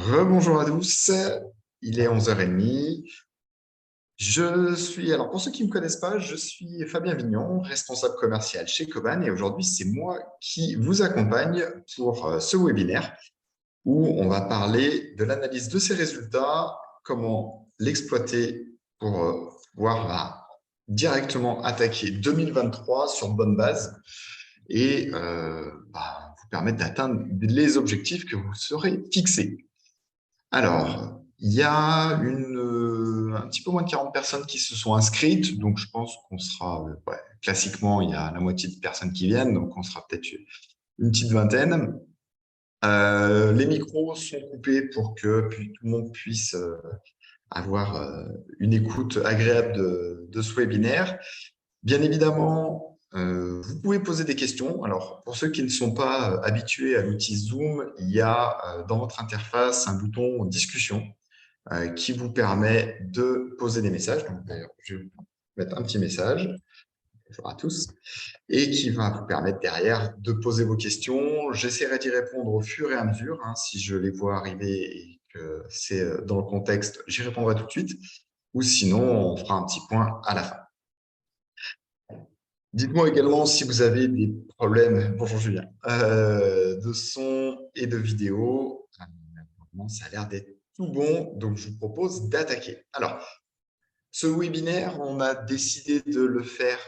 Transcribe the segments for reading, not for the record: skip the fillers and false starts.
Rebonjour à tous, il est 11h30. Alors pour ceux qui ne me connaissent pas, je suis Fabien Vignon, responsable commercial chez Coban et aujourd'hui c'est moi qui vous accompagne pour ce webinaire où on va parler de l'analyse de ces résultats, comment l'exploiter pour pouvoir directement attaquer 2023 sur de bonnes bases et vous permettre d'atteindre les objectifs que vous serez fixés. Alors, il y a un petit peu moins de 40 personnes qui se sont inscrites, donc je pense qu'on sera, classiquement, il y a la moitié de personnes qui viennent, donc on sera peut-être une petite vingtaine. Les micros sont coupés pour que tout le monde puisse avoir une écoute agréable de ce webinaire. Bien évidemment, vous pouvez poser des questions. Alors, pour ceux qui ne sont pas habitués à l'outil Zoom, il y a dans votre interface un bouton discussion qui vous permet de poser des messages. Donc, d'ailleurs, je vais vous mettre un petit message. Bonjour à tous. Et qui va vous permettre derrière de poser vos questions. J'essaierai d'y répondre au fur et à mesure. Si je les vois arriver et que c'est dans le contexte, j'y répondrai tout de suite. Ou sinon, on fera un petit point à la fin. Dites-moi également si vous avez des problèmes, bonjour Julien, de son et de vidéo. Ça a l'air d'être tout bon, donc je vous propose d'attaquer. Alors, ce webinaire, on a décidé de le faire,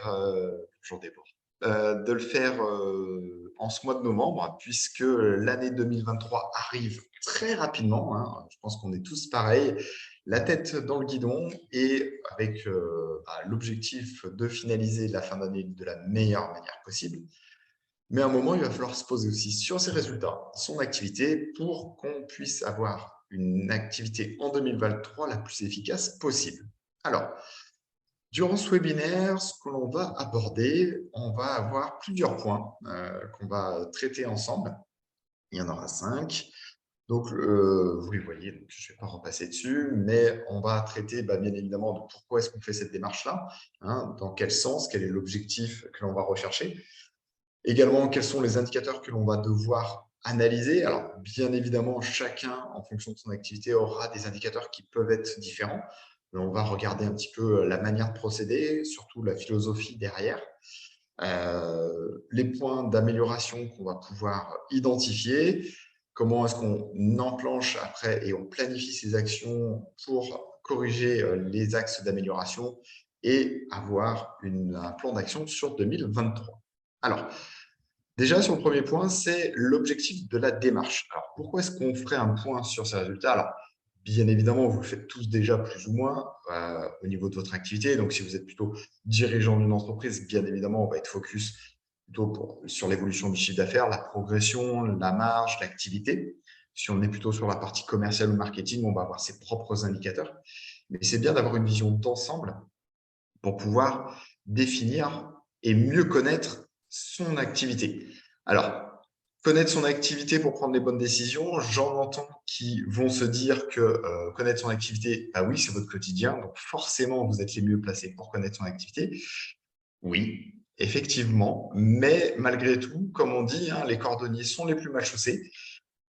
en ce mois de novembre, puisque l'année 2023 arrive très rapidement. Je pense qu'on est tous pareils, la tête dans le guidon et avec l'objectif de finaliser la fin d'année de la meilleure manière possible. Mais à un moment, il va falloir se poser aussi sur ses résultats, son activité, pour qu'on puisse avoir une activité en 2023 la plus efficace possible. Alors, durant ce webinaire, ce que l'on va aborder, on va avoir plusieurs points qu'on va traiter ensemble. Il y en aura 5. Donc, vous les voyez, donc je ne vais pas repasser dessus, mais on va traiter bien évidemment de pourquoi est-ce qu'on fait cette démarche-là, dans quel sens, quel est l'objectif que l'on va rechercher. Également, quels sont les indicateurs que l'on va devoir analyser. Alors, bien évidemment, chacun, en fonction de son activité, aura des indicateurs qui peuvent être différents. Mais on va regarder un petit peu la manière de procéder, surtout la philosophie derrière, les points d'amélioration qu'on va pouvoir identifier, comment est-ce qu'on enclenche après et on planifie ces actions pour corriger les axes d'amélioration et avoir un plan d'action sur 2023. Alors, déjà, sur le premier point, c'est l'objectif de la démarche. Alors, pourquoi est-ce qu'on ferait un point sur ces résultats? Alors, bien évidemment, vous le faites tous déjà plus ou moins au niveau de votre activité. Donc, si vous êtes plutôt dirigeant d'une entreprise, bien évidemment, on va être focus plutôt sur l'évolution du chiffre d'affaires, la progression, la marge, l'activité. Si on est plutôt sur la partie commerciale ou marketing, on va avoir ses propres indicateurs. Mais c'est bien d'avoir une vision d'ensemble pour pouvoir définir et mieux connaître son activité. Alors, connaître son activité pour prendre les bonnes décisions, j'en entends qui vont se dire que connaître son activité, oui, c'est votre quotidien, donc forcément, vous êtes les mieux placés pour connaître son activité. Oui, effectivement, mais malgré tout, comme on dit, les cordonniers sont les plus mal chaussés.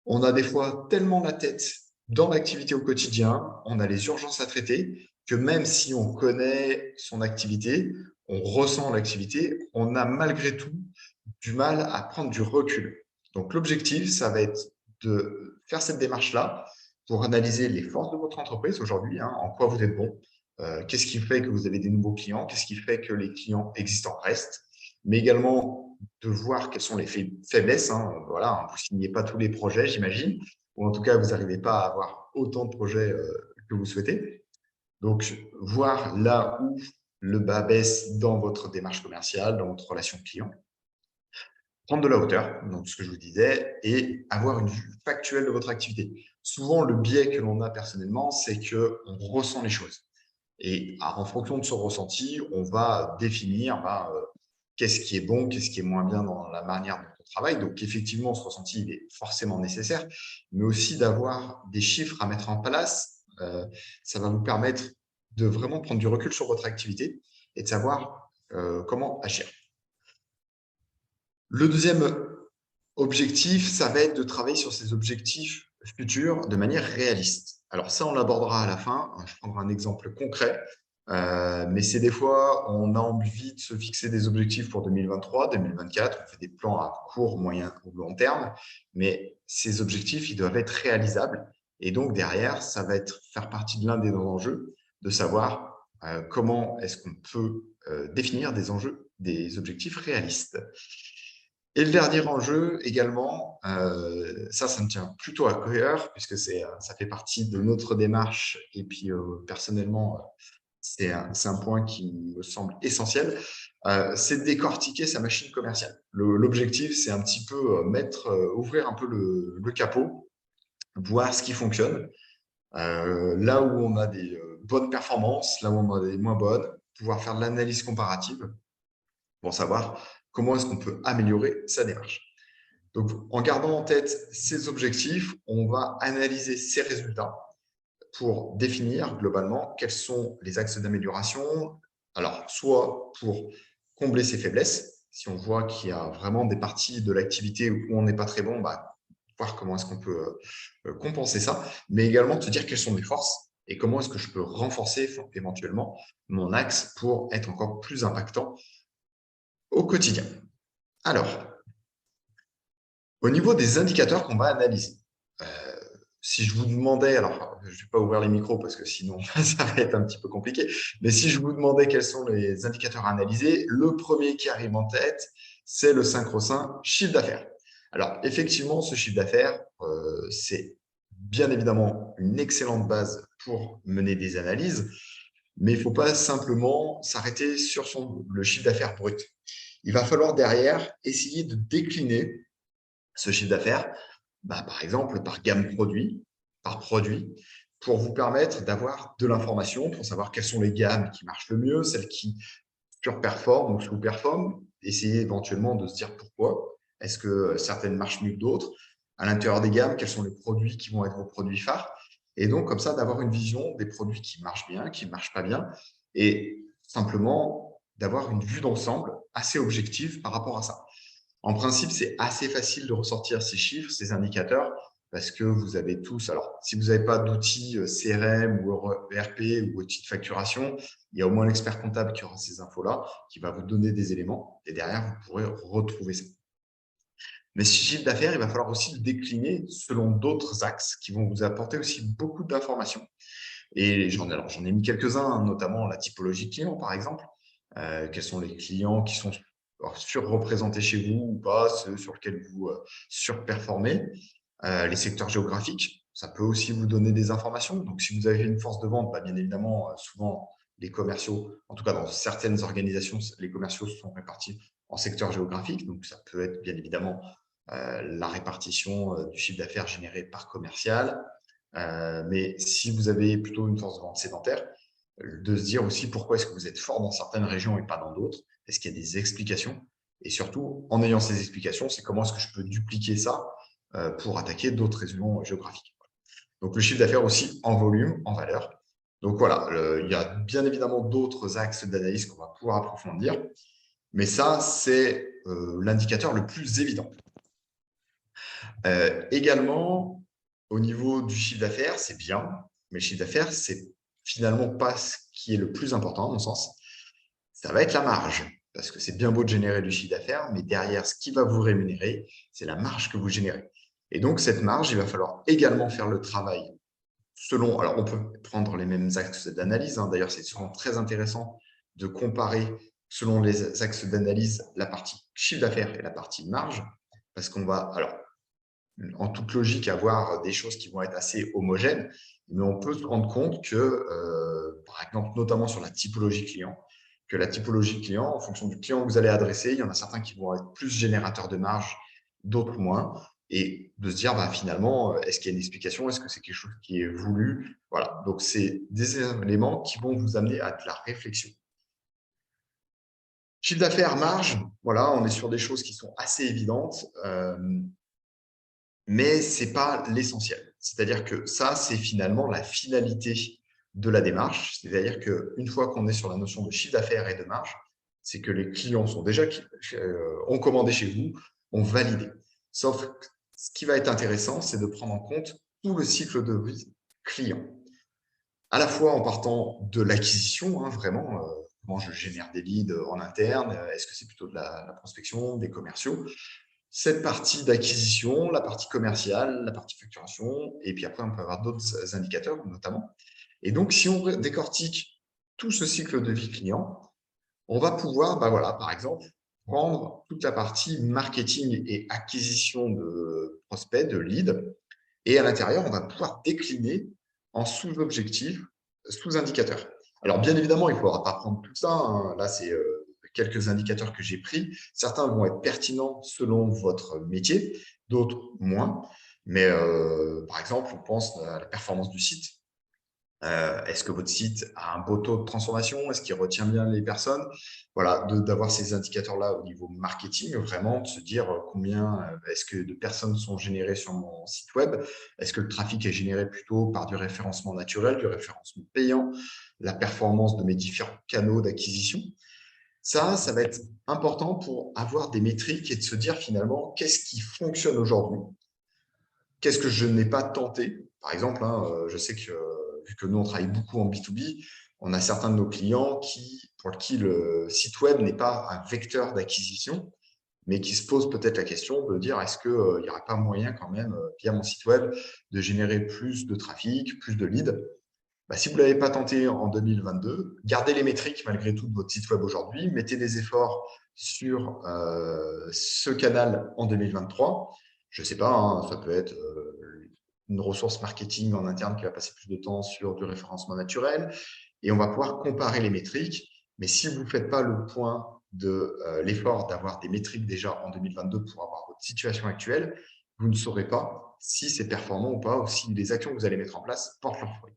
On a des fois tellement la tête dans l'activité au quotidien, on a les urgences à traiter, que même si on connaît son activité, on ressent l'activité, on a malgré tout du mal à prendre du recul. Donc, l'objectif, ça va être de faire cette démarche-là pour analyser les forces de votre entreprise aujourd'hui, en quoi vous êtes bon, qu'est-ce qui fait que vous avez des nouveaux clients, qu'est-ce qui fait que les clients existants restent, mais également de voir quelles sont les faiblesses. Voilà, vous ne signez pas tous les projets, j'imagine, ou en tout cas, vous n'arrivez pas à avoir autant de projets que vous souhaitez. Donc, voir là où le bas baisse dans votre démarche commerciale, dans votre relation client. Prendre de la hauteur, donc ce que je vous disais, et avoir une vue factuelle de votre activité. Souvent, le biais que l'on a personnellement, c'est qu'on ressent les choses. Et en fonction de ce ressenti, on va définir qu'est-ce qui est bon, qu'est-ce qui est moins bien dans la manière dont on travaille. Donc, effectivement, ce ressenti, il est forcément nécessaire, mais aussi d'avoir des chiffres à mettre en place. Ça va vous permettre de vraiment prendre du recul sur votre activité et de savoir comment agir. Le deuxième objectif, ça va être de travailler sur ces objectifs futur de manière réaliste. Alors ça, on l'abordera à la fin. Je prendrai un exemple concret. Mais c'est des fois, on a envie de se fixer des objectifs pour 2023, 2024. On fait des plans à court, moyen ou long terme. Mais ces objectifs, ils doivent être réalisables. Et donc, derrière, ça va être faire partie de l'un des enjeux de savoir comment est-ce qu'on peut définir des enjeux, des objectifs réalistes. Et le dernier enjeu également, ça me tient plutôt à cœur puisque ça fait partie de notre démarche et puis personnellement, c'est un point qui me semble essentiel, c'est de décortiquer sa machine commerciale. L'objectif, c'est un petit peu ouvrir un peu le capot, voir ce qui fonctionne, là où on a des bonnes performances, là où on a des moins bonnes, pouvoir faire de l'analyse comparative pour savoir comment est-ce qu'on peut améliorer sa démarche. Donc, en gardant en tête ces objectifs, on va analyser ces résultats pour définir globalement quels sont les axes d'amélioration. Alors, soit pour combler ses faiblesses, si on voit qu'il y a vraiment des parties de l'activité où on n'est pas très bon, voir comment est-ce qu'on peut compenser ça, mais également de se dire quelles sont mes forces et comment est-ce que je peux renforcer éventuellement mon axe pour être encore plus impactant au quotidien. Alors, au niveau des indicateurs qu'on va analyser, si je vous demandais, alors je ne vais pas ouvrir les micros parce que sinon ça va être un petit peu compliqué, mais si je vous demandais quels sont les indicateurs à analyser, le premier qui arrive en tête, c'est le synchro-saint chiffre d'affaires. Alors effectivement, ce chiffre d'affaires, c'est bien évidemment une excellente base pour mener des analyses, mais il ne faut pas simplement s'arrêter sur le chiffre d'affaires brut. Il va falloir derrière essayer de décliner ce chiffre d'affaires, par exemple, par gamme produit, par produit, pour vous permettre d'avoir de l'information, pour savoir quelles sont les gammes qui marchent le mieux, celles qui surperforment ou sous-performent, essayer éventuellement de se dire pourquoi, est-ce que certaines marchent mieux que d'autres, à l'intérieur des gammes, quels sont les produits qui vont être vos produits phares, et donc comme ça d'avoir une vision des produits qui marchent bien, qui ne marchent pas bien, et simplement d'avoir une vue d'ensemble assez objective par rapport à ça. En principe, c'est assez facile de ressortir ces chiffres, ces indicateurs, parce que vous avez tous, alors si vous n'avez pas d'outils CRM ou ERP ou outils de facturation, il y a au moins l'expert comptable qui aura ces infos-là, qui va vous donner des éléments, et derrière, vous pourrez retrouver ça. Mais ce chiffre d'affaires, il va falloir aussi le décliner selon d'autres axes qui vont vous apporter aussi beaucoup d'informations. Et j'en ai mis quelques-uns, hein, notamment la typologie client, par exemple. Quels sont les clients qui sont surreprésentés chez vous ou pas, ceux sur lesquels vous surperformez. Les secteurs géographiques, ça peut aussi vous donner des informations. Donc, si vous avez une force de vente, bien évidemment, souvent, les commerciaux, en tout cas dans certaines organisations, les commerciaux sont répartis en secteurs géographiques. Donc, ça peut être bien évidemment la répartition du chiffre d'affaires généré par commercial. Mais si vous avez plutôt une force de vente sédentaire, de se dire aussi pourquoi est-ce que vous êtes fort dans certaines régions et pas dans d'autres. Est-ce qu'il y a des explications? Et surtout, en ayant ces explications, c'est comment est-ce que je peux dupliquer ça pour attaquer d'autres régions géographiques. Donc, le chiffre d'affaires aussi en volume, en valeur. Donc, voilà, il y a bien évidemment d'autres axes d'analyse qu'on va pouvoir approfondir. Mais ça, c'est l'indicateur le plus évident. Également, au niveau du chiffre d'affaires, c'est bien, mais le chiffre d'affaires, c'est finalement pas ce qui est le plus important, à mon sens. Ça va être la marge, parce que c'est bien beau de générer du chiffre d'affaires, mais derrière, ce qui va vous rémunérer, c'est la marge que vous générez. Et donc, cette marge, il va falloir également faire le travail selon… Alors, on peut prendre les mêmes axes d'analyse. Hein. D'ailleurs, c'est souvent très intéressant de comparer, selon les axes d'analyse, la partie chiffre d'affaires et la partie marge, parce qu'on va… Alors, en toute logique, avoir des choses qui vont être assez homogènes, mais on peut se rendre compte que, par exemple, notamment sur la typologie client, que la typologie client, en fonction du client que vous allez adresser, il y en a certains qui vont être plus générateurs de marge, d'autres moins, et de se dire, finalement, est-ce qu'il y a une explication? Est-ce que c'est quelque chose qui est voulu? Voilà, donc c'est des éléments qui vont vous amener à de la réflexion. Chiffre d'affaires, marge, voilà, on est sur des choses qui sont assez évidentes. Mais ce n'est pas l'essentiel. C'est-à-dire que ça, c'est finalement la finalité de la démarche. C'est-à-dire qu'une fois qu'on est sur la notion de chiffre d'affaires et de marge, c'est que les clients sont déjà ont commandé chez vous, ont validé. Sauf que ce qui va être intéressant, c'est de prendre en compte tout le cycle de vie client. À la fois en partant de l'acquisition, hein, vraiment, comment je génère des leads en interne, est-ce que c'est plutôt de la prospection, des commerciaux? Cette partie d'acquisition, la partie commerciale, la partie facturation, et puis après, on peut avoir d'autres indicateurs notamment. Et donc, si on décortique tout ce cycle de vie client, on va pouvoir, voilà, par exemple, prendre toute la partie marketing et acquisition de prospects, de leads, et à l'intérieur, on va pouvoir décliner en sous-objectifs, sous-indicateurs. Alors, bien évidemment, il ne faudra pas prendre tout ça, hein. Là, c'est quelques indicateurs que j'ai pris. Certains vont être pertinents selon votre métier, d'autres moins. Mais par exemple, on pense à la performance du site. Est-ce que votre site a un beau taux de transformation? Est-ce qu'il retient bien les personnes? Voilà, d'avoir ces indicateurs-là au niveau marketing, vraiment de se dire combien est-ce que de personnes sont générées sur mon site web? Est-ce que le trafic est généré plutôt par du référencement naturel, du référencement payant, la performance de mes différents canaux d'acquisition? Ça va être important pour avoir des métriques et de se dire finalement qu'est-ce qui fonctionne aujourd'hui? Qu'est-ce que je n'ai pas tenté? Par exemple, hein, je sais que vu que nous, on travaille beaucoup en B2B, on a certains de nos clients pour qui le site web n'est pas un vecteur d'acquisition, mais qui se posent peut-être la question de dire est-ce qu'il n'y aurait pas moyen quand même, via mon site web, de générer plus de trafic, plus de leads? Si vous ne l'avez pas tenté en 2022, gardez les métriques malgré tout de votre site web aujourd'hui, mettez des efforts sur ce canal en 2023. Je ne sais pas, hein, ça peut être une ressource marketing en interne qui va passer plus de temps sur du référencement naturel et on va pouvoir comparer les métriques. Mais si vous ne faites pas le point de l'effort d'avoir des métriques déjà en 2022 pour avoir votre situation actuelle, vous ne saurez pas si c'est performant ou pas, ou si les actions que vous allez mettre en place portent leurs fruits.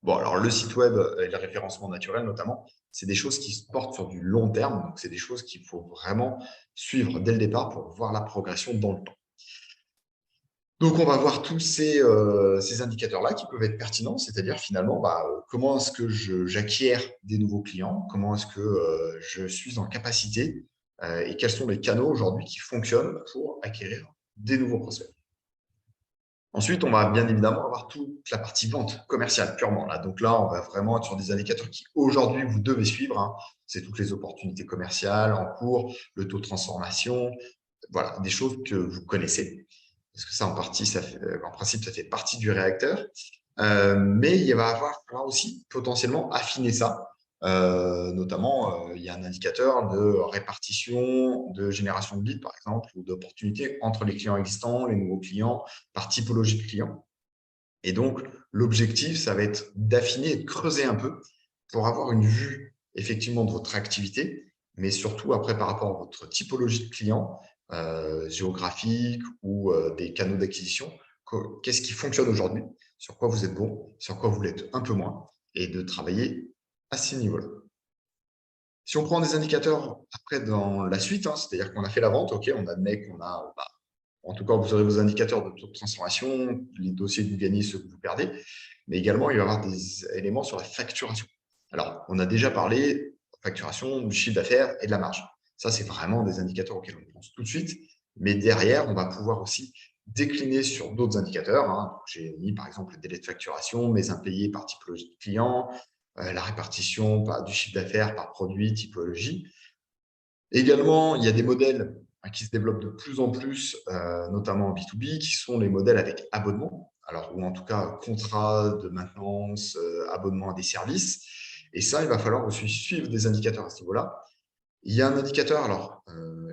Bon, alors le site web et le référencement naturel notamment, c'est des choses qui se portent sur du long terme. Donc, c'est des choses qu'il faut vraiment suivre dès le départ pour voir la progression dans le temps. Donc, on va voir tous ces indicateurs-là qui peuvent être pertinents, c'est-à-dire finalement, comment est-ce que j'acquiers des nouveaux clients, comment est-ce que je suis en capacité et quels sont les canaux aujourd'hui qui fonctionnent pour acquérir des nouveaux prospects. Ensuite, on va bien évidemment avoir toute la partie vente commerciale purement. Là. Donc là, on va vraiment être sur des indicateurs qui aujourd'hui vous devez suivre, hein. C'est toutes les opportunités commerciales en cours, le taux de transformation, voilà, des choses que vous connaissez. Parce que ça, en principe, ça fait partie du réacteur. Mais il va falloir aussi potentiellement affiner ça. Notamment, il y a un indicateur de répartition, de génération de leads, par exemple, ou d'opportunités entre les clients existants, les nouveaux clients, par typologie de clients. Et donc, l'objectif, ça va être d'affiner et de creuser un peu pour avoir une vue effectivement de votre activité, mais surtout après par rapport à votre typologie de clients, géographique ou des canaux d'acquisition, qu'est-ce qui fonctionne aujourd'hui, sur quoi vous êtes bon, sur quoi vous l'êtes un peu moins, et de travailler à ces niveaux-là. Si on prend des indicateurs après dans la suite, hein, c'est-à-dire qu'on a fait la vente, ok, on admet qu'on a, en tout cas, vous aurez vos indicateurs de taux de transformation, les dossiers que vous gagnez, ceux que vous perdez, mais également, il va y avoir des éléments sur la facturation. Alors, on a déjà parlé de facturation, du chiffre d'affaires et de la marge. Ça, c'est vraiment des indicateurs auxquels on pense tout de suite, mais derrière, on va pouvoir aussi décliner sur d'autres indicateurs, hein. J'ai mis par exemple le délai de facturation, mes impayés par typologie de client, la répartition du chiffre d'affaires par produit, typologie. Également, il y a des modèles qui se développent de plus en plus, notamment en B2B, qui sont les modèles avec abonnement, alors, ou en tout cas contrat de maintenance, abonnement à des services. Et ça, il va falloir aussi suivre des indicateurs à ce niveau-là. Il y a un indicateur alors,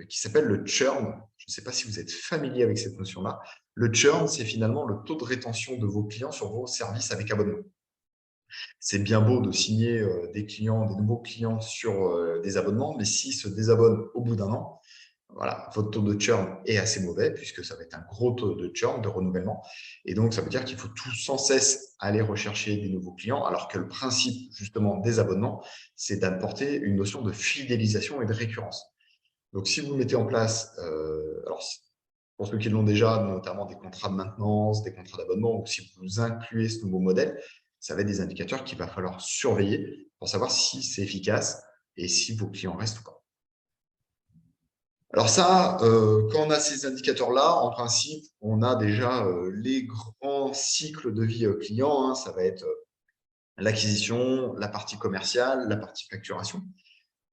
qui s'appelle le churn. Je ne sais pas si vous êtes familier avec cette notion-là. Le churn, c'est finalement le taux de rétention de vos clients sur vos services avec abonnement. C'est bien beau de signer des nouveaux clients sur des abonnements, mais s'ils se désabonnent au bout d'un an, voilà, votre taux de churn est assez mauvais puisque ça va être un gros taux de churn, de renouvellement. Et donc, ça veut dire qu'il faut tout sans cesse aller rechercher des nouveaux clients, alors que le principe justement des abonnements, c'est d'apporter une notion de fidélisation et de récurrence. Donc, si vous mettez en place, alors pour ceux qui l'ont déjà, notamment des contrats de maintenance, des contrats d'abonnement, ou si vous incluez ce nouveau modèle, ça va être des indicateurs qu'il va falloir surveiller pour savoir si c'est efficace et si vos clients restent ou pas. Alors ça, quand on a ces indicateurs-là, en principe, on a déjà les grands cycles de vie client, hein. Ça va être l'acquisition, la partie commerciale, la partie facturation.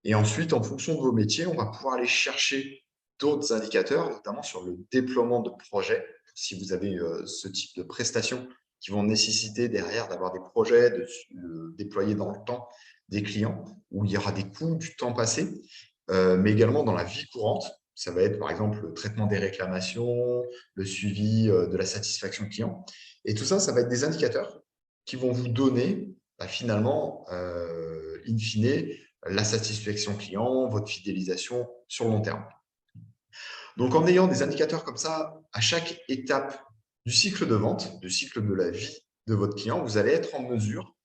Et ensuite, en fonction de vos métiers, on va pouvoir aller chercher d'autres indicateurs, notamment sur le déploiement de projets. Si vous avez ce type de prestations qui vont nécessiter derrière d'avoir des projets, de déployer dans le temps des clients, où il y aura des coûts du temps passé, mais également dans la vie courante. Ça va être par exemple le traitement des réclamations, le suivi de la satisfaction client. Et tout ça, ça va être des indicateurs qui vont vous donner finalement, in fine, la satisfaction client, votre fidélisation sur le long terme. Donc, en ayant des indicateurs comme ça à chaque étape du cycle de vente, du cycle de la vie de votre client, vous allez être en mesure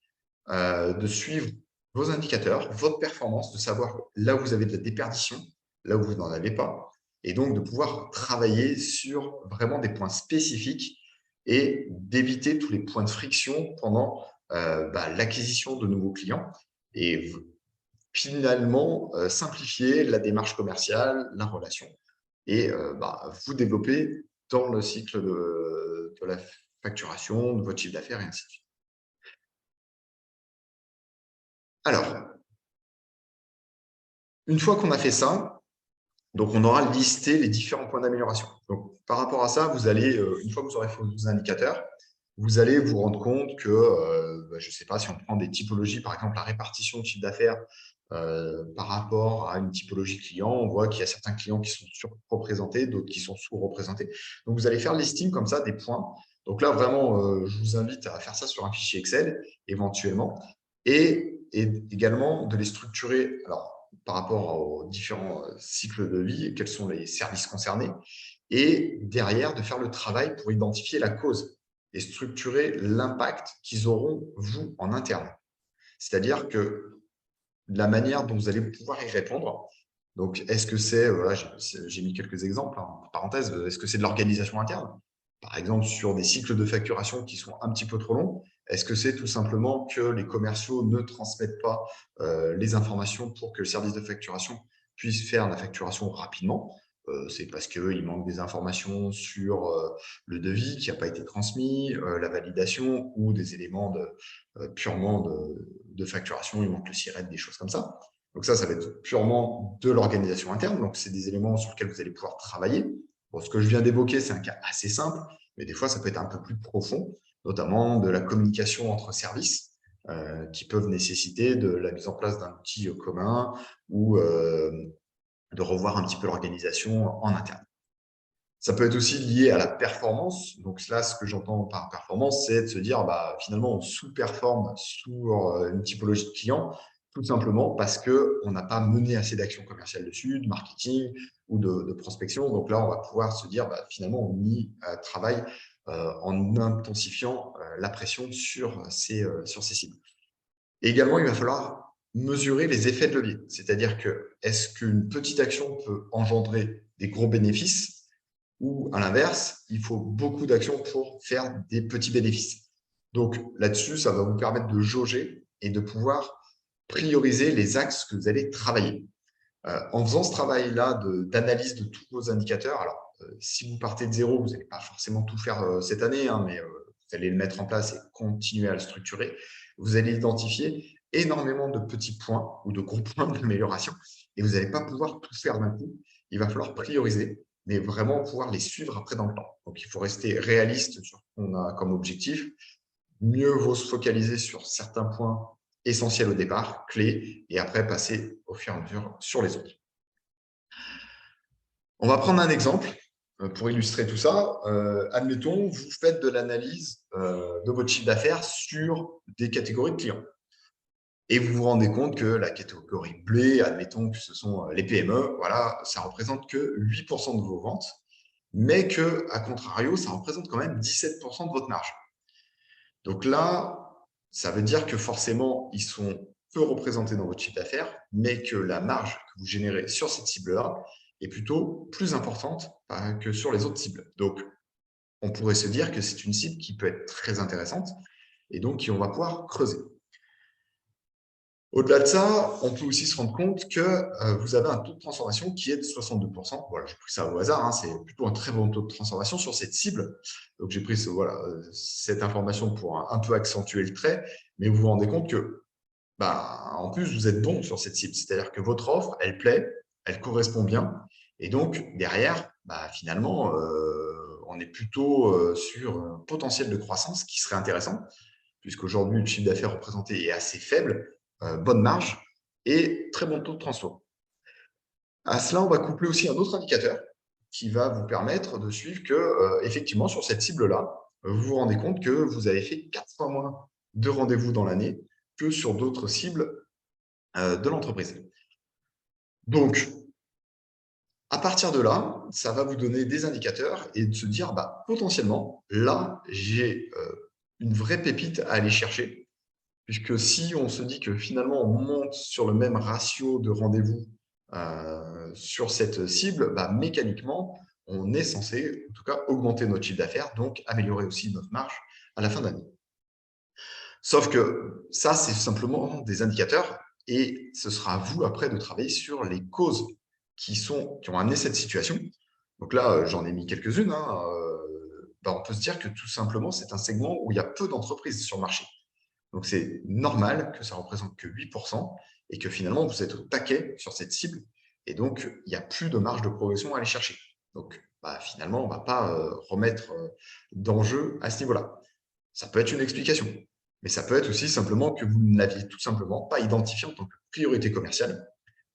de suivre vos indicateurs, votre performance, de savoir là où vous avez de la déperdition, là où vous n'en avez pas, et donc de pouvoir travailler sur vraiment des points spécifiques et d'éviter tous les points de friction pendant l'acquisition de nouveaux clients et finalement simplifier la démarche commerciale, la relation et vous développer dans le cycle de la facturation, de votre chiffre d'affaires et ainsi de suite. Alors, une fois qu'on a fait ça, donc on aura listé les différents points d'amélioration. Donc, par rapport à ça, vous allez, une fois que vous aurez fait vos indicateurs, vous allez vous rendre compte que, je ne sais pas, si on prend des typologies, par exemple la répartition de chiffre d'affaires par rapport à une typologie client, on voit qu'il y a certains clients qui sont surreprésentés, d'autres qui sont sous-représentés. Donc, vous allez faire listing comme ça des points. Donc là, vraiment, je vous invite à faire ça sur un fichier Excel, éventuellement, et également de les structurer. Alors, par rapport aux différents cycles de vie, quels sont les services concernés, et derrière, de faire le travail pour identifier la cause et structurer l'impact qu'ils auront, vous, en interne. C'est-à-dire que la manière dont vous allez pouvoir y répondre, donc est-ce que c'est, voilà, j'ai mis quelques exemples, hein, en parenthèse, est-ce que c'est de l'organisation interne? Par exemple, sur des cycles de facturation qui sont un petit peu trop longs, est-ce que c'est tout simplement que les commerciaux ne transmettent pas les informations pour que le service de facturation puisse faire la facturation rapidement? C'est parce qu'il manque des informations sur le devis qui n'a pas été transmis, la validation ou des éléments purement de facturation, il manque le SIRET, des choses comme ça. Donc ça va être purement de l'organisation interne. Donc, c'est des éléments sur lesquels vous allez pouvoir travailler. Bon, ce que je viens d'évoquer, c'est un cas assez simple, mais des fois, ça peut être un peu plus profond, notamment de la communication entre services qui peuvent nécessiter de la mise en place d'un outil commun ou de revoir un petit peu l'organisation en interne. Ça peut être aussi lié à la performance. Donc là, ce que j'entends par performance, c'est de se dire, finalement, on sous-performe sur une typologie de clients, tout simplement parce qu'on n'a pas mené assez d'actions commerciales dessus, de marketing ou de prospection. Donc là, on va pouvoir se dire, finalement, on y travaille en intensifiant la pression sur ces cibles. Et également, il va falloir mesurer les effets de levier. C'est-à-dire que est-ce qu'une petite action peut engendrer des gros bénéfices ou à l'inverse, il faut beaucoup d'actions pour faire des petits bénéfices. Donc là-dessus, ça va vous permettre de jauger et de pouvoir prioriser les axes que vous allez travailler. En faisant ce travail-là d'analyse de tous vos indicateurs, alors si vous partez de zéro, vous n'allez pas forcément tout faire cette année, hein, mais vous allez le mettre en place et continuer à le structurer. Vous allez identifier énormément de petits points ou de gros points d'amélioration et vous n'allez pas pouvoir tout faire d'un coup. Il va falloir prioriser, mais vraiment pouvoir les suivre après dans le temps. Donc, il faut rester réaliste sur ce qu'on a comme objectif. Mieux vaut se focaliser sur certains points essentiels au départ, clés, et après passer au fur et à mesure sur les autres. On va prendre un exemple pour illustrer tout ça. Admettons, vous faites de l'analyse de votre chiffre d'affaires sur des catégories de clients. Et vous vous rendez compte que la catégorie blé, admettons que ce sont les PME, voilà, ça représente que 8% de vos ventes, mais que, à contrario, ça représente quand même 17% de votre marge. Donc là, ça veut dire que forcément, ils sont peu représentés dans votre chiffre d'affaires, mais que la marge que vous générez sur cette cible-là est plutôt plus importante que sur les autres cibles. Donc, on pourrait se dire que c'est une cible qui peut être très intéressante et donc on va pouvoir creuser. Au-delà de ça, on peut aussi se rendre compte que vous avez un taux de transformation qui est de 62%. Voilà, j'ai pris ça au hasard, hein, c'est plutôt un très bon taux de transformation sur cette cible. Donc, j'ai pris cette information pour un peu accentuer le trait, mais vous vous rendez compte que, en plus, vous êtes bon sur cette cible. C'est-à-dire que votre offre, elle plaît, elle correspond bien. Et donc, derrière, finalement, on est plutôt sur un potentiel de croissance qui serait intéressant, puisqu'aujourd'hui, le chiffre d'affaires représenté est assez faible, bonne marge et très bon taux de transfert. À cela, on va coupler aussi un autre indicateur qui va vous permettre de suivre que, effectivement, sur cette cible-là, vous vous rendez compte que vous avez fait 4 fois moins de rendez-vous dans l'année que sur d'autres cibles de l'entreprise. Donc, à partir de là, ça va vous donner des indicateurs et de se dire, potentiellement, là, j'ai une vraie pépite à aller chercher. Puisque si on se dit que finalement, on monte sur le même ratio de rendez-vous sur cette cible, mécaniquement, on est censé, en tout cas, augmenter notre chiffre d'affaires, donc améliorer aussi notre marge à la fin d'année. Sauf que ça, c'est simplement des indicateurs et ce sera à vous après de travailler sur les causes qui ont amené cette situation. Donc là, j'en ai mis quelques-unes. On peut se dire que tout simplement, c'est un segment où il y a peu d'entreprises sur le marché. Donc, c'est normal que ça représente que 8% et que finalement, vous êtes au taquet sur cette cible. Et donc, il n'y a plus de marge de progression à aller chercher. Donc, finalement, on ne va pas remettre d'enjeu à ce niveau-là. Ça peut être une explication. Mais ça peut être aussi simplement que vous ne l'aviez tout simplement pas identifié en tant que priorité commerciale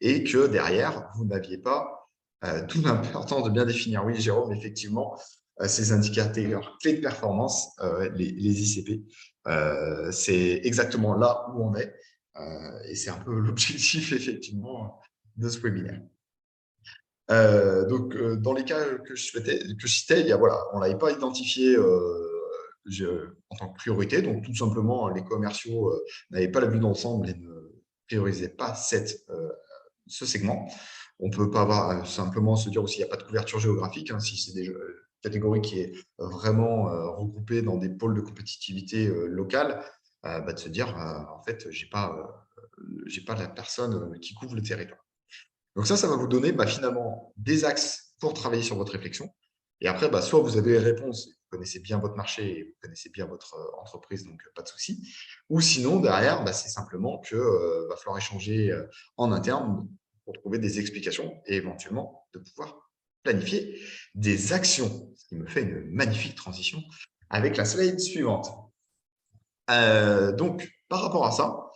et que derrière, vous n'aviez pas tout l'importance de bien définir. Oui, Jérôme, effectivement, ces indicateurs clés de performance, les ICP, c'est exactement là où on est. Et c'est un peu l'objectif, effectivement, de ce webinaire. Dans les cas que je citais, on ne l'avait pas identifié en tant que priorité. Donc, tout simplement, les commerciaux n'avaient pas la vue d'ensemble et ne priorisaient pas ce segment. On ne peut pas avoir simplement se dire aussi qu'il n'y a pas de couverture géographique, si c'est des catégories qui est vraiment regroupée dans des pôles de compétitivité locale, de se dire en fait, j'ai pas la personne qui couvre le territoire. Donc ça va vous donner finalement des axes pour travailler sur votre réflexion. Et après, soit vous avez les réponses, vous connaissez bien votre marché et vous connaissez bien votre entreprise, donc pas de souci. Ou sinon, derrière, c'est simplement qu'il va falloir échanger en interne pour trouver des explications et éventuellement de pouvoir planifier des actions. Ce qui me fait une magnifique transition avec la slide suivante. Donc, par rapport à ça,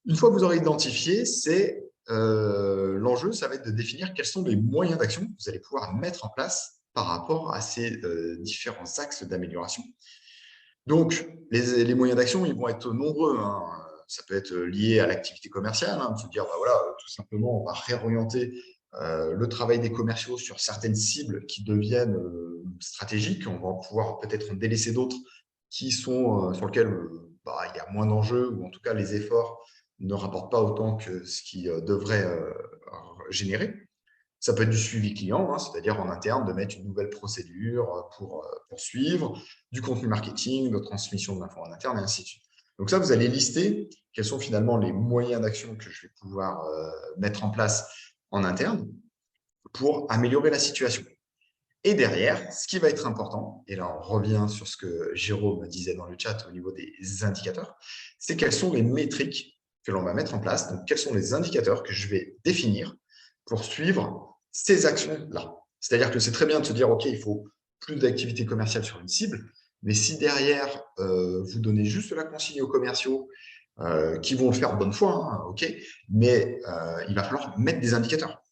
une fois que vous aurez identifié, l'enjeu, ça va être de définir quels sont les moyens d'action que vous allez pouvoir mettre en place par rapport à ces différents axes d'amélioration. Donc, les moyens d'action, ils vont être nombreux. Ça peut être lié à l'activité commerciale, de se dire, tout simplement, on va réorienter le travail des commerciaux sur certaines cibles qui deviennent stratégiques. On va pouvoir peut-être en délaisser d'autres qui sont sur lesquelles il y a moins d'enjeux ou en tout cas les efforts ne rapportent pas autant que ce qui devrait générer. Ça peut être du suivi client, c'est-à-dire en interne de mettre une nouvelle procédure pour suivre, du contenu marketing, de transmission de l'info en interne et ainsi de suite. Donc ça, vous allez lister quels sont finalement les moyens d'action que je vais pouvoir mettre en place en interne pour améliorer la situation. Et derrière, ce qui va être important, et là on revient sur ce que Jérôme disait dans le chat au niveau des indicateurs, c'est quelles sont les métriques que l'on va mettre en place, donc quels sont les indicateurs que je vais définir pour suivre ces actions-là. C'est-à-dire que c'est très bien de se dire, OK, il faut plus d'activité commerciale sur une cible, mais si derrière, vous donnez juste la consigne aux commerciaux qui vont le faire de bonne foi, OK, mais il va falloir mettre des indicateurs.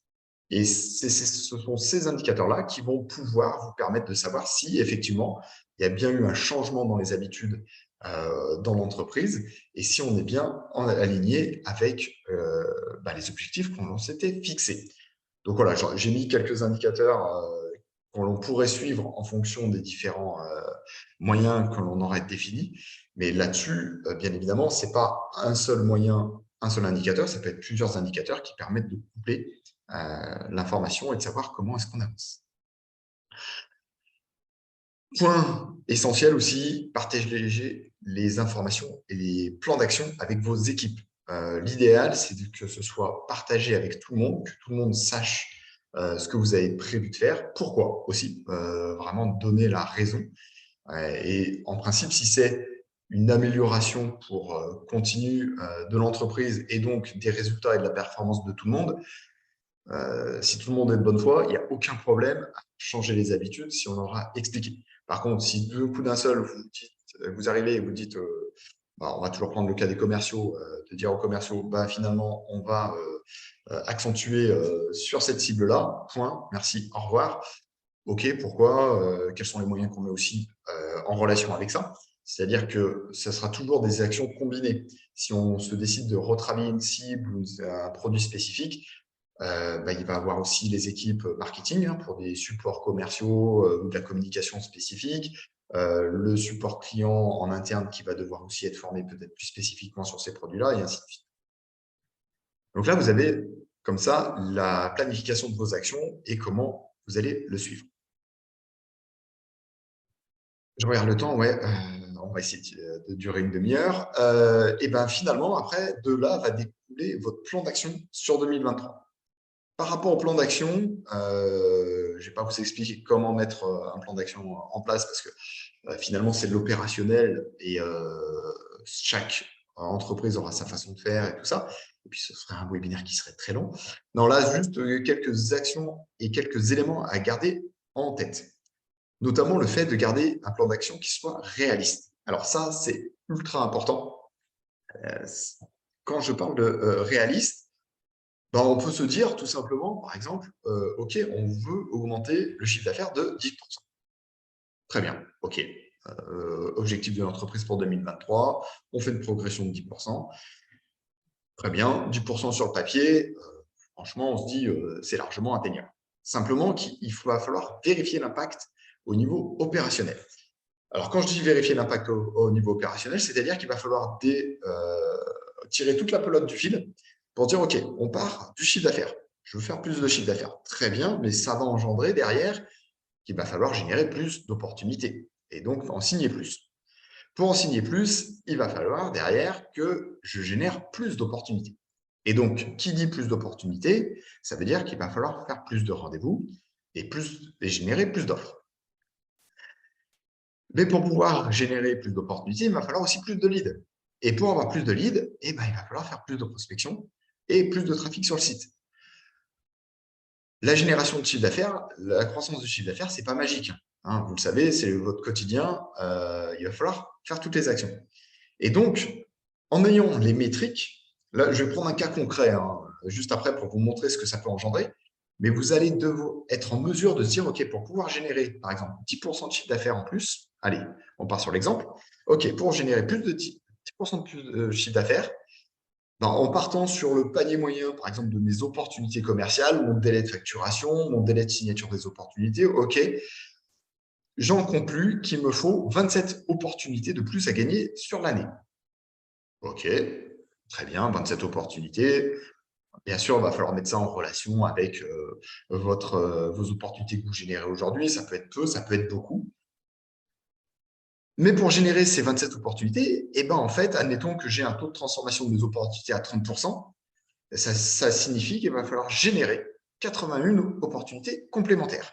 Et ce sont ces indicateurs-là qui vont pouvoir vous permettre de savoir si, effectivement, il y a bien eu un changement dans les habitudes dans l'entreprise et si on est bien aligné avec les objectifs qu'on s'était fixés. Donc voilà, j'ai mis quelques indicateurs que l'on pourrait suivre en fonction des différents moyens que l'on aurait définis. Mais là-dessus, bien évidemment, ce n'est pas un seul moyen, un seul indicateur, ça peut être plusieurs indicateurs qui permettent de coupler l'information et de savoir comment est-ce qu'on avance. Point essentiel aussi, partagez les informations et les plans d'action avec vos équipes. l'idéal, c'est que ce soit partagé avec tout le monde, que tout le monde sache ce que vous avez prévu de faire, pourquoi aussi, vraiment donner la raison. Et en principe, si c'est une amélioration pour continu de l'entreprise et donc des résultats et de la performance de tout le monde, si tout le monde est de bonne foi, il n'y a aucun problème à changer les habitudes si on aura expliqué. Par contre, si de coup d'un seul, vous arrivez et vous dites, bah, on va toujours prendre le cas des commerciaux, de dire aux commerciaux, bah, finalement, on va accentuer sur cette cible-là, point, merci, au revoir. OK, pourquoi quels sont les moyens qu'on met aussi en relation avec ça? C'est-à-dire que ce sera toujours des actions combinées. Si on se décide de retravailler une cible ou un produit spécifique, bah, il va avoir aussi les équipes marketing pour des supports commerciaux ou de la communication spécifique, le support client en interne qui va devoir aussi être formé peut-être plus spécifiquement sur ces produits-là et ainsi de suite. Donc là, vous avez comme ça la planification de vos actions et comment vous allez le suivre. Je regarde le temps, ouais, on va essayer de durer une demi-heure. Et ben finalement, après, de là va découler votre plan d'action sur 2023. Par rapport au plan d'action, je ne vais pas vous expliquer comment mettre un plan d'action en place parce que finalement, c'est de l'opérationnel et chaque entreprise aura sa façon de faire et tout ça. Et puis, ce serait un webinaire qui serait très long. Non, là, juste quelques actions et quelques éléments à garder en tête. Notamment le fait de garder un plan d'action qui soit réaliste. Alors ça, c'est ultra important. Euh, Quand je parle de réaliste, ben, on peut se dire tout simplement, par exemple, OK, on veut augmenter le chiffre d'affaires de 10%. Très bien, OK. Objectif de l'entreprise pour 2023, on fait une progression de 10%. Très bien, 10% sur le papier, franchement, on se dit c'est largement atteignable. Simplement qu'il va falloir vérifier l'impact au niveau opérationnel. Alors, quand je dis vérifier l'impact au niveau opérationnel, c'est-à-dire qu'il va falloir tirer toute la pelote du fil pour dire, OK, on part du chiffre d'affaires. Je veux faire plus de chiffre d'affaires. Très bien, mais ça va engendrer derrière qu'il va falloir générer plus d'opportunités et donc en signer plus. Pour en signer plus, il va falloir derrière que je génère plus d'opportunités. Et donc, qui dit plus d'opportunités, ça veut dire qu'il va falloir faire plus de rendez-vous et générer plus d'offres. Mais pour pouvoir générer plus d'opportunités, il va falloir aussi plus de leads. Et pour avoir plus de leads, eh ben, il va falloir faire plus de prospection et plus de trafic sur le site. La génération de chiffre d'affaires, la croissance du chiffre d'affaires, ce n'est pas magique. Hein, vous le savez, c'est votre quotidien. Il va falloir faire toutes les actions. Et donc, en ayant les métriques, là, je vais prendre un cas concret juste après pour vous montrer ce que ça peut engendrer. Mais vous allez être en mesure de se dire, OK, pour pouvoir générer, par exemple, 10% de chiffre d'affaires en plus, allez, on part sur l'exemple. OK, pour générer plus de 10% de plus de chiffre d'affaires, en partant sur le panier moyen, par exemple, de mes opportunités commerciales, mon délai de facturation, mon délai de signature des opportunités, OK, j'en conclus qu'il me faut 27 opportunités de plus à gagner sur l'année. OK, très bien, 27 opportunités. Bien sûr, il va falloir mettre ça en relation avec vos opportunités que vous générez aujourd'hui. Ça peut être peu, ça peut être beaucoup. Mais pour générer ces 27 opportunités, eh ben, en fait, admettons que j'ai un taux de transformation de mes opportunités à 30%, ça signifie qu'il va falloir générer 81 opportunités complémentaires.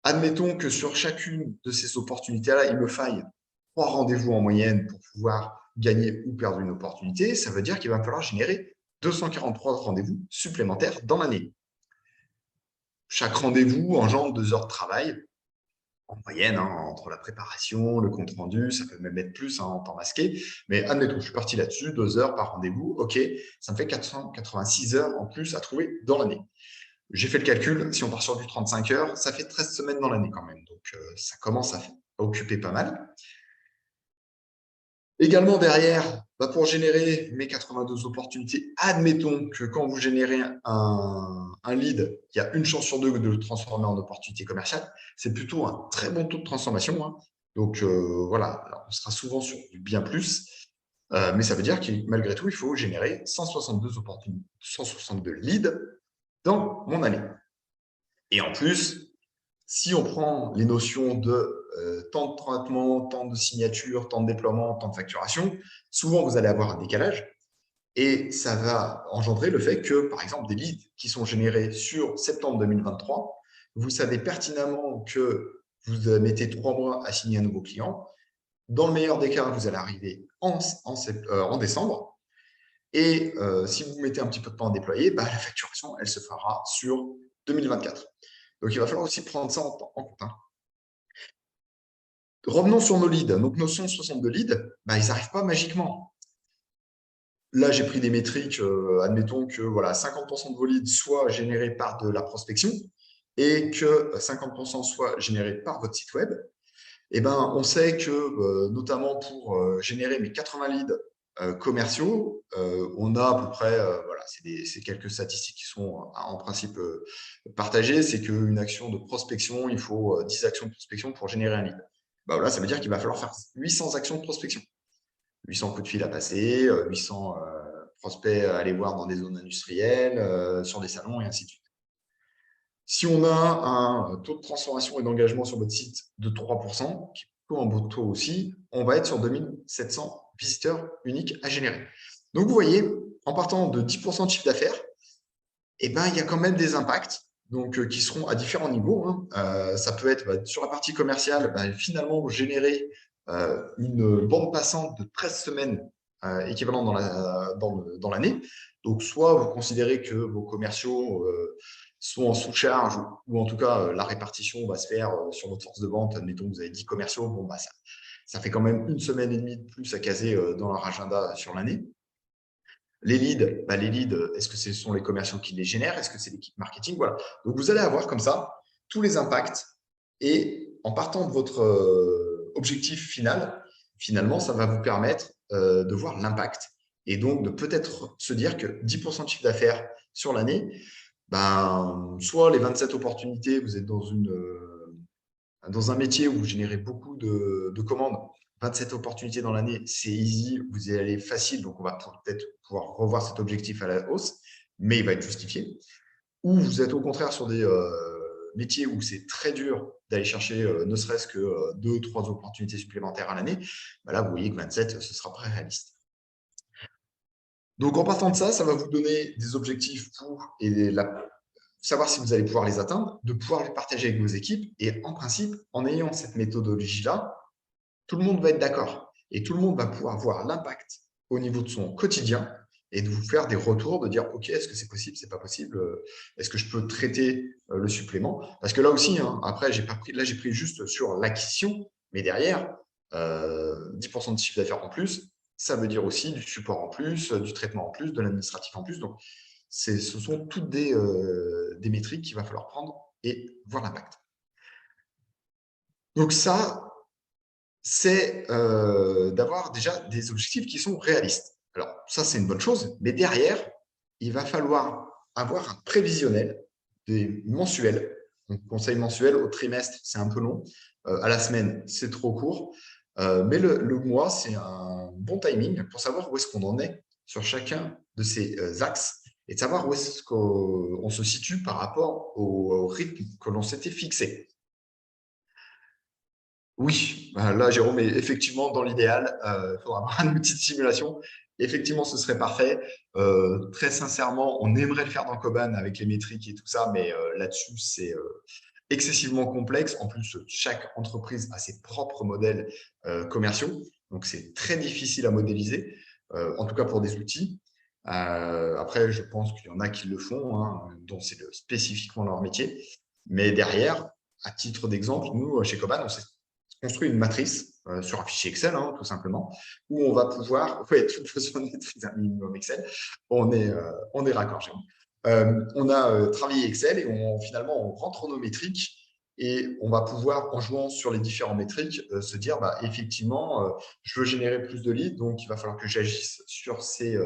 Admettons que sur chacune de ces opportunités-là, il me faille 3 rendez-vous en moyenne pour pouvoir gagner ou perdre une opportunité. Ça veut dire qu'il va falloir générer 243 rendez-vous supplémentaires dans l'année. Chaque rendez-vous engendre 2 heures de travail en moyenne, entre la préparation, le compte-rendu, ça peut même être plus en temps masqué. Mais admettons, je suis parti là-dessus, 2 heures par rendez-vous. OK, ça me fait 486 heures en plus à trouver dans l'année. J'ai fait le calcul, si on part sur du 35 heures, ça fait 13 semaines dans l'année quand même. Donc, ça commence à occuper pas mal. Également derrière, pour générer mes 82 opportunités, admettons que quand vous générez un lead, il y a une chance sur deux de le transformer en opportunité commerciale. C'est plutôt un très bon taux de transformation. Donc voilà, alors, on sera souvent sur du bien plus, mais ça veut dire que malgré tout, il faut générer 162 opportunités, 162 leads dans mon année. Et en plus, si on prend les notions de temps de traitement, temps de signature, temps de déploiement, temps de facturation, souvent vous allez avoir un décalage. Et ça va engendrer le fait que, par exemple, des leads qui sont générés sur septembre 2023, vous savez pertinemment que vous mettez 3 mois à signer un nouveau client. Dans le meilleur des cas, vous allez arriver en décembre. Et si vous mettez un petit peu de temps à déployer, bah, la facturation, elle se fera sur 2024. Donc, il va falloir aussi prendre ça en compte, hein. Revenons sur nos leads. Donc, nos 162 leads, bah, ils n'arrivent pas magiquement. Là, j'ai pris des métriques, admettons que voilà, 50% de vos leads soient générés par de la prospection et que 50% soient générés par votre site web. Eh ben, on sait que, notamment pour générer mes 80 leads commerciaux, on a à peu près, voilà, c'est quelques statistiques qui sont en principe partagées. C'est qu'une action de prospection, il faut 10 actions de prospection pour générer un lead. Bah, voilà, ça veut dire qu'il va falloir faire 800 actions de prospection. 800 coups de fil à passer, 800 prospects à aller voir dans des zones industrielles, sur des salons et ainsi de suite. Si on a un taux de transformation et d'engagement sur votre site de 3%, qui est plutôt un beau taux aussi, on va être sur 2700 visiteurs uniques à générer. Donc, vous voyez, en partant de 10% de chiffre d'affaires, eh ben, il y a quand même des impacts donc, qui seront à différents niveaux, hein. Ça peut être sur la partie commerciale, finalement, générer une bande passante de 13 semaines équivalent dans l'année. Donc, soit vous considérez que vos commerciaux sont en sous-charge ou en tout cas, la répartition va se faire sur votre force de vente. Admettons que vous avez 10 commerciaux, bon, bah, ça fait quand même 1 semaine et demie de plus à caser dans leur agenda sur l'année. Les leads, est-ce que ce sont les commerciaux qui les génèrent? Est-ce que c'est l'équipe marketing? Voilà. Donc, vous allez avoir comme ça tous les impacts et en partant de votre objectif final, finalement, ça va vous permettre de voir l'impact et donc de peut-être se dire que 10% de chiffre d'affaires sur l'année, soit les 27 opportunités, vous êtes dans un métier où vous générez beaucoup de commandes, 27 opportunités dans l'année, c'est easy, vous y allez facile, donc on va peut-être pouvoir revoir cet objectif à la hausse, mais il va être justifié. Ou vous êtes au contraire sur des métiers où c'est très dur d'aller chercher ne serait-ce que 2 ou 3 opportunités supplémentaires à l'année, là, vous voyez que 27, ce sera pas réaliste. Donc, en partant de ça, ça va vous donner des objectifs pour savoir si vous allez pouvoir les atteindre, de pouvoir les partager avec vos équipes. Et en principe, en ayant cette méthodologie-là, tout le monde va être d'accord. Et tout le monde va pouvoir voir l'impact au niveau de son quotidien et de vous faire des retours, de dire, OK, est-ce que c'est possible, c'est pas possible, est-ce que je peux traiter le supplément? Parce que là aussi, hein, après, j'ai pris juste sur l'acquisition, mais derrière, 10% de chiffre d'affaires en plus, ça veut dire aussi du support en plus, du traitement en plus, de l'administratif en plus. Donc, ce sont toutes des métriques qu'il va falloir prendre et voir l'impact. Donc ça, c'est d'avoir déjà des objectifs qui sont réalistes. Alors ça, c'est une bonne chose, mais derrière, il va falloir avoir un prévisionnel, des mensuels. Donc, conseil mensuel au trimestre, c'est un peu long. À la semaine, c'est trop court. Mais le mois, c'est un bon timing pour savoir où est-ce qu'on en est sur chacun de ces axes et de savoir où est-ce qu'on se situe par rapport au rythme que l'on s'était fixé. Oui, là, Jérôme, effectivement, dans l'idéal, il faudra avoir un outil de simulation. Effectivement, ce serait parfait. Très sincèrement, on aimerait le faire dans Koban avec les métriques et tout ça, mais là-dessus, c'est excessivement complexe. En plus, chaque entreprise a ses propres modèles commerciaux, donc c'est très difficile à modéliser, en tout cas pour des outils. Après, je pense qu'il y en a qui le font, hein, dont c'est spécifiquement leur métier. Mais derrière, à titre d'exemple, nous, chez Coban, on s'est construit une matrice sur un fichier Excel, hein, tout simplement, où on va pouvoir, ouais, toute façon, on maîtrise un minimum Excel, on est raccord, Jérôme. On a travaillé Excel et finalement, on rentre nos métriques et on va pouvoir, en jouant sur les différents métriques, se dire, effectivement, je veux générer plus de leads, donc il va falloir que j'agisse sur ces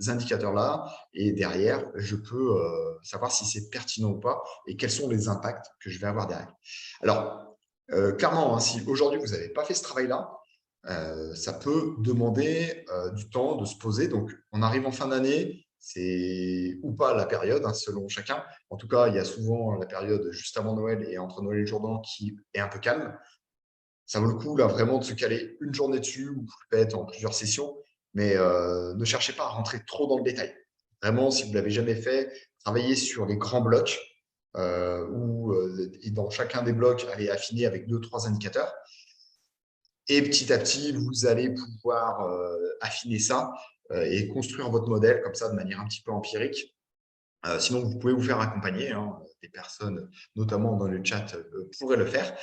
indicateurs-là. Et derrière, je peux savoir si c'est pertinent ou pas et quels sont les impacts que je vais avoir derrière. Alors, clairement, hein, si aujourd'hui, vous n'avez pas fait ce travail-là, ça peut demander du temps de se poser. Donc, on arrive en fin d'année, c'est ou pas la période, hein, selon chacun. En tout cas, il y a souvent la période juste avant Noël et entre Noël et le jour d'an qui est un peu calme. Ça vaut le coup là vraiment de se caler une journée dessus ou peut-être en plusieurs sessions mais ne cherchez pas à rentrer trop dans le détail. Vraiment, si vous ne l'avez jamais fait, travaillez sur les grands blocs et dans chacun des blocs, allez affiner avec 2, 3 indicateurs. Et petit à petit, vous allez pouvoir affiner ça et construire votre modèle comme ça de manière un petit peu empirique. Sinon, vous pouvez vous faire accompagner. Hein, des personnes, notamment dans le chat, pourraient le faire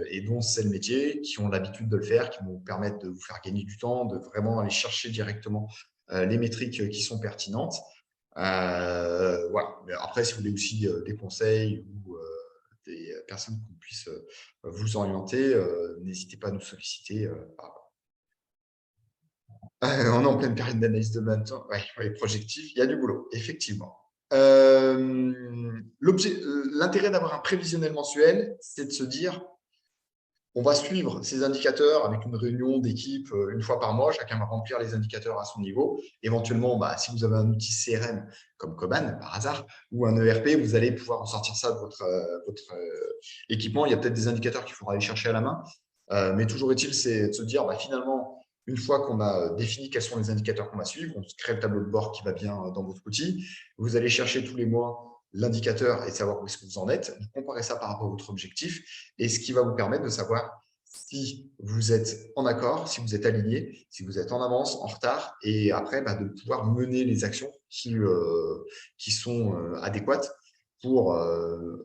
et dont c'est le métier, qui ont l'habitude de le faire, qui vont vous permettre de vous faire gagner du temps, de vraiment aller chercher directement les métriques qui sont pertinentes. Voilà. Mais après, si vous voulez aussi des conseils ou des personnes qui puissent vous orienter, n'hésitez pas à nous solliciter. On est en pleine période d'analyse de maintenant. Ouais, les projectifs, il y a du boulot, effectivement. L'intérêt d'avoir un prévisionnel mensuel, c'est de se dire, on va suivre ces indicateurs avec une réunion d'équipe une fois par mois. Chacun va remplir les indicateurs à son niveau. Éventuellement, si vous avez un outil CRM comme Coban, par hasard, ou un ERP, vous allez pouvoir en sortir ça de votre équipement. Il y a peut-être des indicateurs qu'il faudra aller chercher à la main. Mais toujours est-il, c'est de se dire, finalement, une fois qu'on a défini quels sont les indicateurs qu'on va suivre, on crée le tableau de bord qui va bien dans votre outil. Vous allez chercher tous les mois l'indicateur et savoir où est-ce que vous en êtes. Vous comparez ça par rapport à votre objectif et ce qui va vous permettre de savoir si vous êtes en accord, si vous êtes aligné, si vous êtes en avance, en retard, et après de pouvoir mener les actions qui sont adéquates pour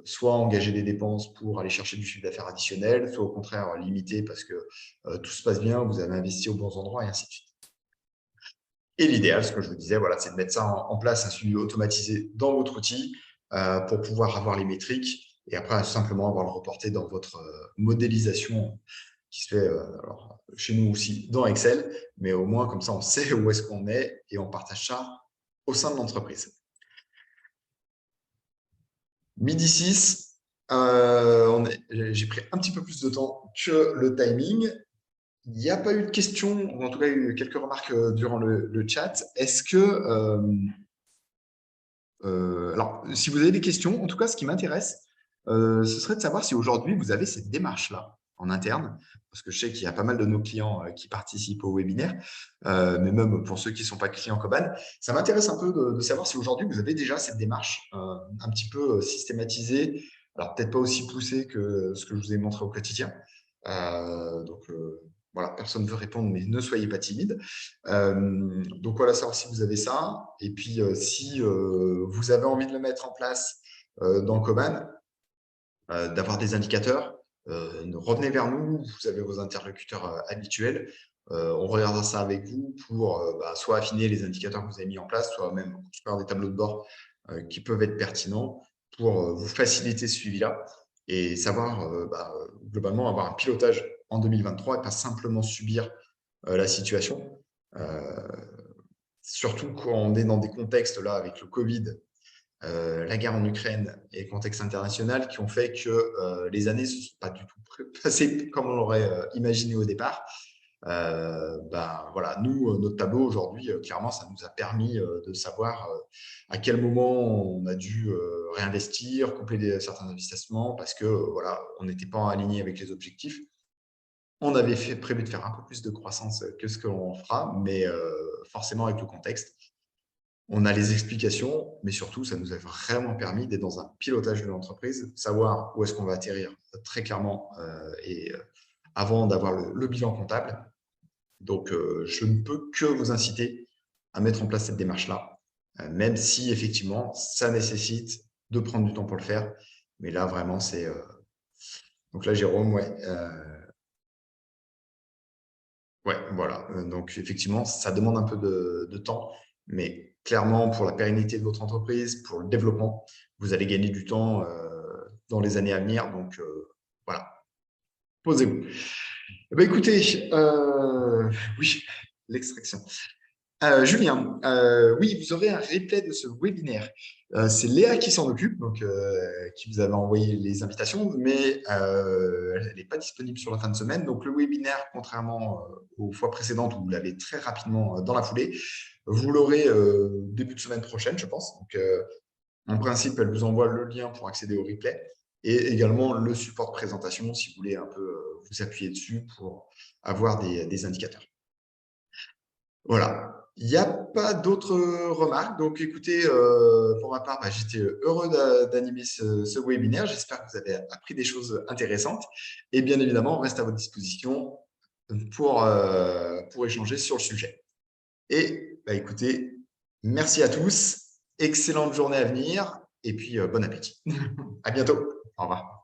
soit engager des dépenses pour aller chercher du chiffre d'affaires additionnel, soit au contraire limiter parce que tout se passe bien, vous avez investi aux bons endroits et ainsi de suite. Et l'idéal, ce que je vous disais, c'est de mettre ça en place, un suivi automatisé dans votre outil pour pouvoir avoir les métriques et après simplement avoir le reporté dans votre modélisation qui se fait chez nous aussi dans Excel, mais au moins comme ça on sait où est-ce qu'on est et on partage ça au sein de l'entreprise. Midi 6, j'ai pris un petit peu plus de temps que le timing. Il n'y a pas eu de questions, ou en tout cas, il y a eu quelques remarques durant le chat. Est-ce que, alors, si vous avez des questions, en tout cas, ce qui m'intéresse, ce serait de savoir si aujourd'hui, vous avez cette démarche-là en interne, parce que je sais qu'il y a pas mal de nos clients qui participent au webinaire, mais même pour ceux qui ne sont pas clients Coban, ça m'intéresse un peu de savoir si aujourd'hui, vous avez déjà cette démarche un petit peu systématisée, alors peut-être pas aussi poussée que ce que je vous ai montré au quotidien. Donc, voilà, personne ne veut répondre, mais ne soyez pas timide. Donc voilà, savoir si vous avez ça. Et puis, si vous avez envie de le mettre en place dans Coban, d'avoir des indicateurs, revenez vers nous. Vous avez vos interlocuteurs habituels. On regardera ça avec vous pour soit affiner les indicateurs que vous avez mis en place, soit même construire des tableaux de bord qui peuvent être pertinents pour vous faciliter ce suivi-là et savoir globalement avoir un pilotage en 2023 et pas simplement subir la situation. Surtout quand on est dans des contextes là avec le Covid, la guerre en Ukraine et le contexte international qui ont fait que les années ne se sont pas du tout passées comme on l'aurait imaginé au départ. Voilà, nous, notre tableau aujourd'hui, clairement, ça nous a permis de savoir à quel moment on a dû réinvestir, couper certains investissements parce que voilà, on n'était pas aligné avec les objectifs. On avait prévu de faire un peu plus de croissance que ce que l'on fera, mais forcément avec le contexte. On a les explications, mais surtout, ça nous a vraiment permis d'être dans un pilotage de l'entreprise, savoir où est-ce qu'on va atterrir très clairement avant d'avoir le bilan comptable. Donc, je ne peux que vous inciter à mettre en place cette démarche-là, même si effectivement, ça nécessite de prendre du temps pour le faire. Mais là, vraiment, c'est… Donc là, Jérôme, ouais. Ouais, voilà. Donc, effectivement, ça demande un peu de temps, mais clairement, pour la pérennité de votre entreprise, pour le développement, vous allez gagner du temps dans les années à venir. Donc, voilà, posez-vous. Eh ben, écoutez, oui, l'extraction. Julien, oui, vous aurez un replay de ce webinaire. C'est Léa qui s'en occupe, donc qui vous avait envoyé les invitations, mais elle n'est pas disponible sur la fin de semaine. Donc le webinaire, contrairement aux fois précédentes où vous l'avez très rapidement dans la foulée, vous l'aurez début de semaine prochaine, je pense. Donc en principe, elle vous envoie le lien pour accéder au replay et également le support de présentation si vous voulez un peu vous appuyer dessus pour avoir des indicateurs. Voilà. Il n'y a pas d'autres remarques. Donc, écoutez, pour ma part, j'étais heureux d'animer ce webinaire. J'espère que vous avez appris des choses intéressantes. Et bien évidemment, on reste à votre disposition pour échanger sur le sujet. Et écoutez, merci à tous. Excellente journée à venir. Et puis, bon appétit. À bientôt. Au revoir.